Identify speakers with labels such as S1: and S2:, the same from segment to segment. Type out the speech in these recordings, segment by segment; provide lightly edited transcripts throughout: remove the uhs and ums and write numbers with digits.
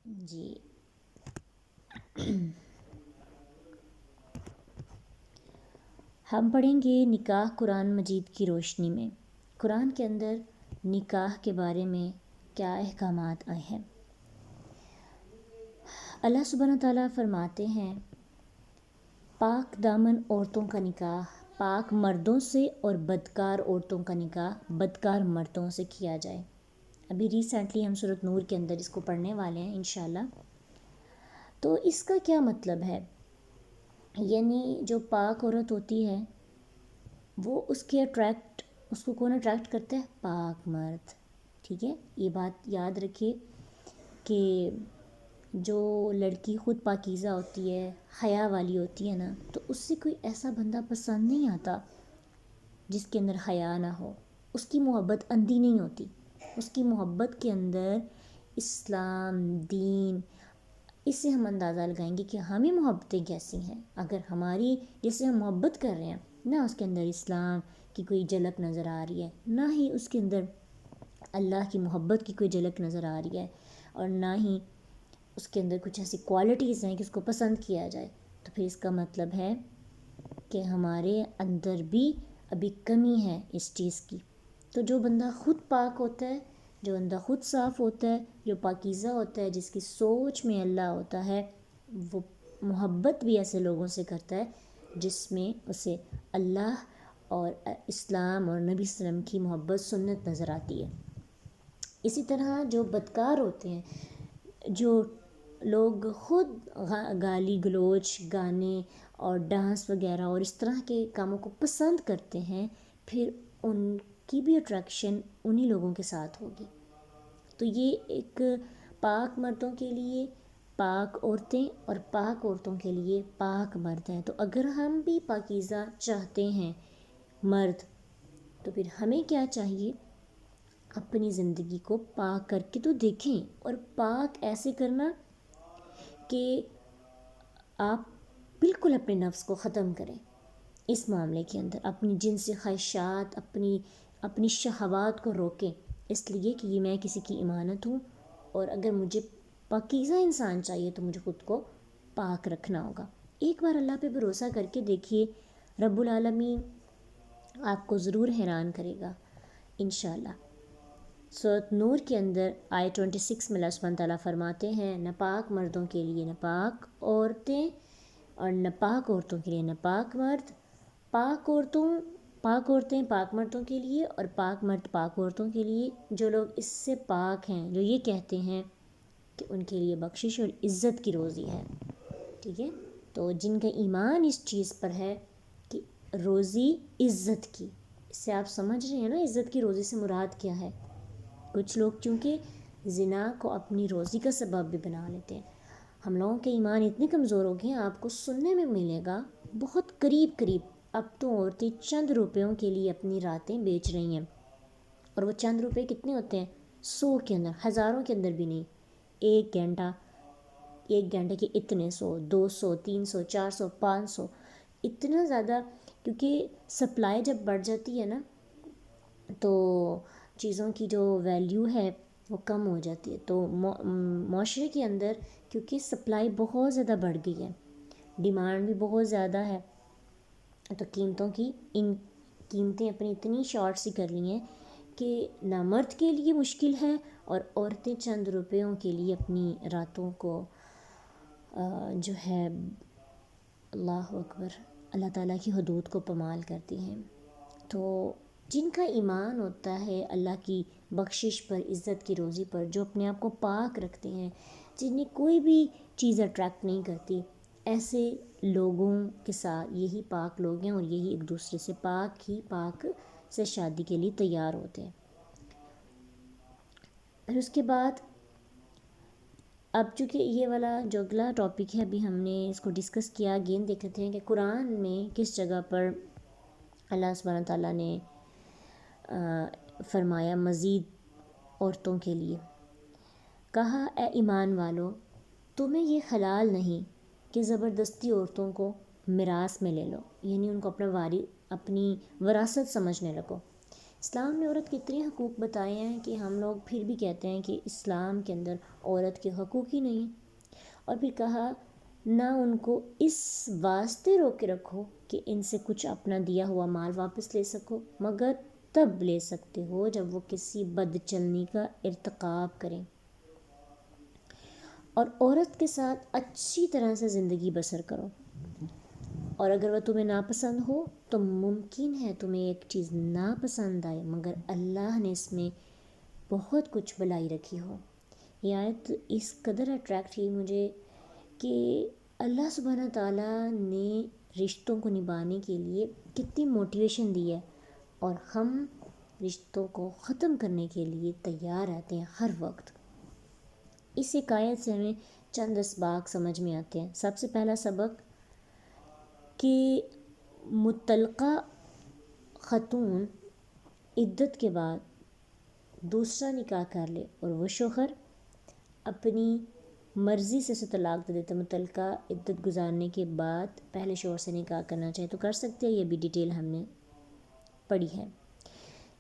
S1: جی ہم پڑھیں گے نکاح قرآن مجید کی روشنی میں۔ قرآن کے اندر نکاح کے بارے میں کیا احکامات آئے ہیں۔ اللہ سبحانہ تعالیٰ فرماتے ہیں پاک دامن عورتوں کا نکاح پاک مردوں سے اور بدکار عورتوں کا نکاح بدکار مردوں سے کیا جائے۔ ابھی ریسنٹلی ہم سورۃ نور کے اندر اس کو پڑھنے والے ہیں انشاءاللہ۔ تو اس کا کیا مطلب ہے؟ یعنی جو پاک عورت ہوتی ہے وہ اس کو کون اٹریکٹ کرتا ہے؟ پاک مرد۔ ٹھیک ہے، یہ بات یاد رکھیے کہ جو لڑکی خود پاکیزہ ہوتی ہے، حیا والی ہوتی ہے نا، تو اس سے کوئی ایسا بندہ پسند نہیں آتا جس کے اندر حیا نہ ہو۔ اس کی محبت اندھی نہیں ہوتی، اس کی محبت کے اندر اسلام، دین، اس سے ہم اندازہ لگائیں گے کہ ہمیں محبتیں کیسی ہیں۔ اگر ہماری جس سے ہم محبت کر رہے ہیں نہ اس کے اندر اسلام کی کوئی جھلک نظر آ رہی ہے، نہ ہی اس کے اندر اللہ کی محبت کی کوئی جھلک نظر آ رہی ہے، اور نہ ہی اس کے اندر کچھ ایسی کوالٹیز ہیں کہ اس کو پسند کیا جائے، تو پھر اس کا مطلب ہے کہ ہمارے اندر بھی ابھی کمی ہے اس چیز کی۔ تو جو بندہ خود پاک ہوتا ہے، جو بندہ خود صاف ہوتا ہے، جو پاکیزہ ہوتا ہے، جس کی سوچ میں اللہ ہوتا ہے، وہ محبت بھی ایسے لوگوں سے کرتا ہے جس میں اسے اللہ اور اسلام اور نبی صلی اللہ علیہ وسلم کی محبت سنت نظر آتی ہے۔ اسی طرح جو بدکار ہوتے ہیں، جو لوگ خود گالی گلوچ، گانے اور ڈانس وغیرہ اور اس طرح کے کاموں کو پسند کرتے ہیں، پھر ان کی بھی اٹریکشن انہی لوگوں کے ساتھ ہوگی۔ تو یہ ایک پاک مردوں کے لیے پاک عورتیں اور پاک عورتوں کے لیے پاک مرد ہیں۔ تو اگر ہم بھی پاکیزہ چاہتے ہیں مرد، تو پھر ہمیں کیا چاہیے؟ اپنی زندگی کو پاک کر کے تو دیکھیں، اور پاک ایسے کرنا کہ آپ بالکل اپنے نفس کو ختم کریں اس معاملے کے اندر، اپنی جنسی خواہشات، اپنی شہوات کو روکیں، اس لیے کہ یہ میں کسی کی امانت ہوں، اور اگر مجھے پاکیزہ انسان چاہیے تو مجھے خود کو پاک رکھنا ہوگا۔ ایک بار اللہ پہ بھروسہ کر کے دیکھیے، رب العالمین آپ کو ضرور حیران کرے گا انشاءاللہ۔ سورۃ نور کے اندر آیت 26 میں اللہ سبحانہ تعالیٰ فرماتے ہیں ناپاک مردوں کے لیے ناپاک عورتیں اور ناپاک عورتوں کے لیے ناپاک مرد، پاک عورتیں پاک مردوں کے لیے اور پاک مرد پاک عورتوں کے لیے۔ جو لوگ اس سے پاک ہیں، جو یہ کہتے ہیں کہ ان کے لیے بخشش اور عزت کی روزی ہے۔ ٹھیک ہے، تو جن کا ایمان اس چیز پر ہے کہ روزی عزت کی، اس سے آپ سمجھ رہے ہیں نا عزت کی روزی سے مراد کیا ہے۔ کچھ لوگ چونکہ زنا کو اپنی روزی کا سبب بھی بنا لیتے ہیں۔ ہم لوگوں کے ایمان اتنے کمزور ہو گئے ہیں، آپ کو سننے میں ملے گا بہت قریب اب تو عورتیں چند روپیوں کے لیے اپنی راتیں بیچ رہی ہیں، اور وہ چند روپے کتنے ہوتے ہیں؟ 100 کے اندر، ہزاروں کے اندر بھی نہیں۔ ایک گھنٹے کے اتنے 100، 200، 300، 400، 500، اتنا زیادہ، کیونکہ سپلائی جب بڑھ جاتی ہے نا تو چیزوں کی جو ویلیو ہے وہ کم ہو جاتی ہے۔ تو معاشرے کے اندر کیونکہ سپلائی بہت زیادہ بڑھ گئی ہے، ڈیمانڈ بھی بہت زیادہ ہے، تو قیمتیں اپنی اتنی شارٹ سی کر لی ہیں کہ نہ مرد کے لیے مشکل ہے، اور عورتیں چند روپیوں کے لیے اپنی راتوں کو جو ہے اللہ اکبر، اللہ تعالیٰ کی حدود کو پامال کرتی ہیں۔ تو جن کا ایمان ہوتا ہے اللہ کی بخشش پر، عزت کی روزی پر، جو اپنے آپ کو پاک رکھتے ہیں، جنہیں کوئی بھی چیز اٹریکٹ نہیں کرتی، ایسے لوگوں کے ساتھ یہی پاک لوگ ہیں، اور یہی ایک دوسرے سے پاک سے شادی کے لیے تیار ہوتے ہیں۔ پھر اس کے بعد اب چونکہ یہ والا جو اگلا ٹاپک ہے ابھی ہم نے اس کو ڈسکس کیا، اگین دیکھ لیتے ہیں کہ قرآن میں کس جگہ پر اللہ سبحانہ تعالیٰ نے فرمایا مزید عورتوں کے لیے۔ کہا اے ایمان والو، تمہیں یہ حلال نہیں کہ زبردستی عورتوں کو میراث میں لے لو، یعنی ان کو اپنی وراثت سمجھنے لگو۔ اسلام نے عورت کے اتنے حقوق بتائے ہیں کہ ہم لوگ پھر بھی کہتے ہیں کہ اسلام کے اندر عورت کے حقوق ہی نہیں ہیں۔ اور پھر کہا نہ ان کو اس واسطے روک کے رکھو کہ ان سے کچھ اپنا دیا ہوا مال واپس لے سکو، مگر تب لے سکتے ہو جب وہ کسی بد چلنی کا ارتکاب کریں، اور عورت کے ساتھ اچھی طرح سے زندگی بسر کرو، اور اگر وہ تمہیں ناپسند ہو تو ممکن ہے تمہیں ایک چیز ناپسند آئے، مگر اللہ نے اس میں بہت کچھ بلائی رکھی ہو۔ یہ آیت اس قدر اٹریکٹ کی مجھے کہ اللہ سبحانہ تعالیٰ نے رشتوں کو نبھانے کے لیے کتنی موٹیویشن دی ہے، اور ہم رشتوں کو ختم کرنے کے لیے تیار رہتے ہیں ہر وقت۔ اس ایک آیت سے ہمیں چند اسباق سمجھ میں آتے ہیں۔ سب سے پہلا سبق کہ مطلقہ خاتون عدت کے بعد دوسرا نکاح کر لے اور وہ شوہر اپنی مرضی سے اسے طلاق دے دیتا، مطلقہ عدت گزارنے کے بعد پہلے شوہر سے نکاح کرنا چاہے تو کر سکتے ہیں، یہ بھی ڈیٹیل ہم نے پڑھی ہے۔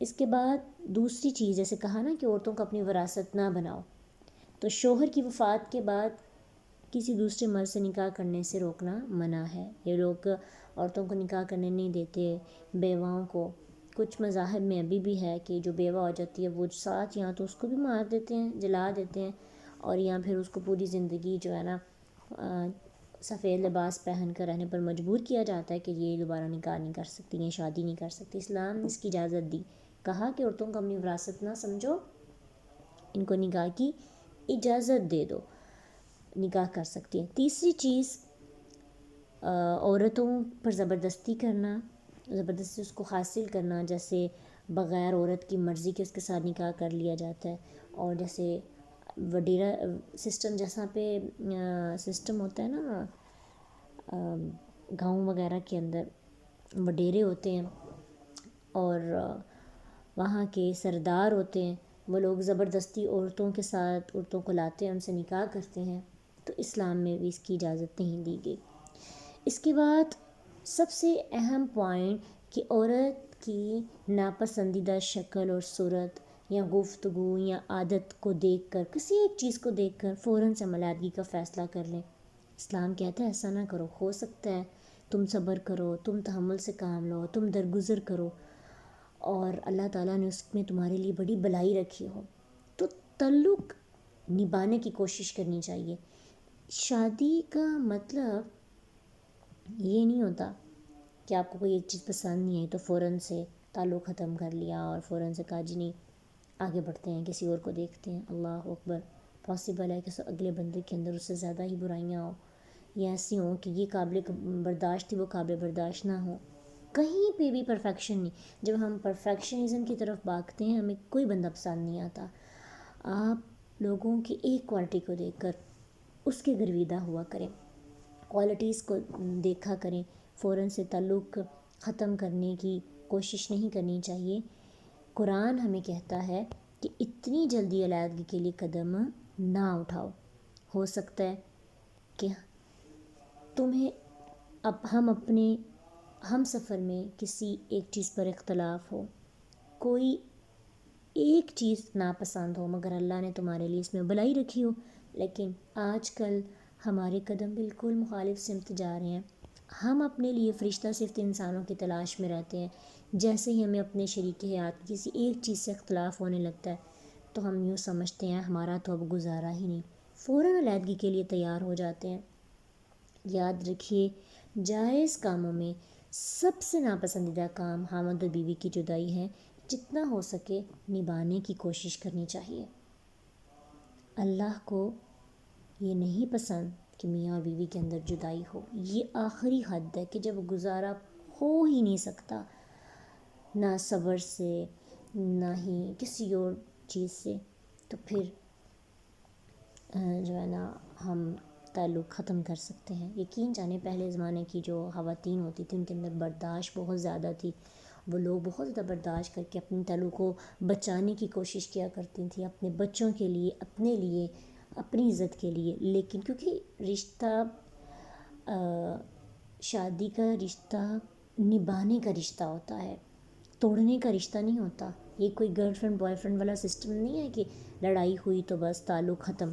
S1: اس کے بعد دوسری چیز جیسے کہا نا کہ عورتوں کو اپنی وراثت نہ بناؤ، تو شوہر کی وفات کے بعد کسی دوسرے مرد سے نکاح کرنے سے روکنا منع ہے۔ یہ لوگ عورتوں کو نکاح کرنے نہیں دیتے، بیواؤں کو۔ کچھ مذاہب میں ابھی بھی ہے کہ جو بیوہ ہو جاتی ہے وہ ساتھ یا تو اس کو بھی مار دیتے ہیں، جلا دیتے ہیں، اور یا پھر اس کو پوری زندگی جو ہے نا سفید لباس پہن کر رہنے پر مجبور کیا جاتا ہے کہ یہ دوبارہ نکاح نہیں کر سکتی، یہ شادی نہیں کر سکتی۔ اسلام نے اس کی اجازت دی، کہا کہ عورتوں کو اپنی وراثت نہ سمجھو، ان کو نکاح کی اجازت دے دو، نکاح کر سکتی ہیں۔ تیسری چیز عورتوں پر زبردستی کرنا، زبردستی اس کو حاصل کرنا، جیسے بغیر عورت کی مرضی کے اس کے ساتھ نکاح کر لیا جاتا ہے، اور جیسے وڈیرا سسٹم جیسا پہ سسٹم ہوتا ہے نا گاؤں وغیرہ کے اندر وڈیرے ہوتے ہیں اور وہاں کے سردار ہوتے ہیں، وہ لوگ زبردستی عورتوں کے ساتھ عورتوں کو لاتے ہیں، ان سے نکاح کرتے ہیں، تو اسلام میں بھی اس کی اجازت نہیں دی گئی۔ اس کے بعد سب سے اہم پوائنٹ کہ عورت کی ناپسندیدہ شکل اور صورت یا گفتگو یا عادت کو دیکھ کر، کسی ایک چیز کو دیکھ کر فوراً سے علیحدگی کا فیصلہ کر لیں۔ اسلام کہتا ہے ایسا نہ کرو، ہو سکتا ہے تم صبر کرو، تم تحمل سے کام لو، تم درگزر کرو، اور اللہ تعالیٰ نے اس میں تمہارے لیے بڑی بلائی رکھی ہو، تو تعلق نبھانے کی کوشش کرنی چاہیے۔ شادی کا مطلب یہ نہیں ہوتا کہ آپ کو کوئی ایک چیز پسند نہیں آئی تو فوراً سے تعلق ختم کر لیا اور فوراً سے کہا جی نہیں آگے بڑھتے ہیں، کسی اور کو دیکھتے ہیں۔ اللہ اکبر! پاسبل ہے کہ اگلے بندے کے اندر اس سے زیادہ ہی برائیاں ہوں، یا ایسی ہوں کہ یہ قابل برداشت تھی وہ قابل برداشت نہ ہو۔ کہیں پہ بھی پرفیکشن نہیں۔ جب ہم پرفیکشنزم کی طرف بھاگتے ہیں ہمیں کوئی بندہ پسند نہیں آتا۔ آپ لوگوں کی ایک کوالٹی کو دیکھ کر اس کے گرویدہ ہوا کریں، کوالٹیز کو دیکھا کریں، فوراً سے تعلق ختم کرنے کی کوشش نہیں کرنی چاہیے۔ قرآن ہمیں کہتا ہے کہ اتنی جلدی علیحدگی کے لیے قدم نہ اٹھاؤ۔ ہو سکتا ہے کہ تمہیں ہم اپنے ہم سفر میں کسی ایک چیز پر اختلاف ہو، کوئی ایک چیز ناپسند ہو، مگر اللہ نے تمہارے لیے اس میں بلائی رکھی ہو، لیکن آج کل ہمارے قدم بالکل مخالف سمت جا رہے ہیں۔ ہم اپنے لیے فرشتہ صفت انسانوں کی تلاش میں رہتے ہیں، جیسے ہی ہمیں اپنے شریک حیات کی کسی ایک چیز سے اختلاف ہونے لگتا ہے تو ہم یوں سمجھتے ہیں ہمارا تو اب گزارا ہی نہیں، فوراً علیحدگی کے لیے تیار ہو جاتے ہیں۔ یاد رکھیے جائز کاموں میں سب سے ناپسندیدہ کام خاوند اور بیوی کی جدائی ہے، جتنا ہو سکے نبھانے کی کوشش کرنی چاہیے۔ اللہ کو یہ نہیں پسند کہ میاں اور بیوی کے اندر جدائی ہو، یہ آخری حد ہے کہ جب گزارا ہو ہی نہیں سکتا، نہ صبر سے نہ ہی کسی اور چیز سے، تو پھر جو ہے نا ہم تعلق ختم کر سکتے ہیں۔ یقین جانیں پہلے زمانے کی جو خواتین ہوتی تھیں ان کے اندر برداشت بہت زیادہ تھی، وہ لوگ بہت زیادہ برداشت کر کے اپنے تعلق کو بچانے کی کوشش کیا کرتی تھیں، اپنے بچوں کے لیے، اپنے لیے، اپنی عزت کے لیے۔ لیکن کیونکہ رشتہ شادی کا رشتہ نبھانے کا رشتہ ہوتا ہے، توڑنے کا رشتہ نہیں ہوتا، یہ کوئی گرل فرینڈ بوائے فرینڈ والا سسٹم نہیں ہے کہ لڑائی ہوئی تو بس تعلق ختم۔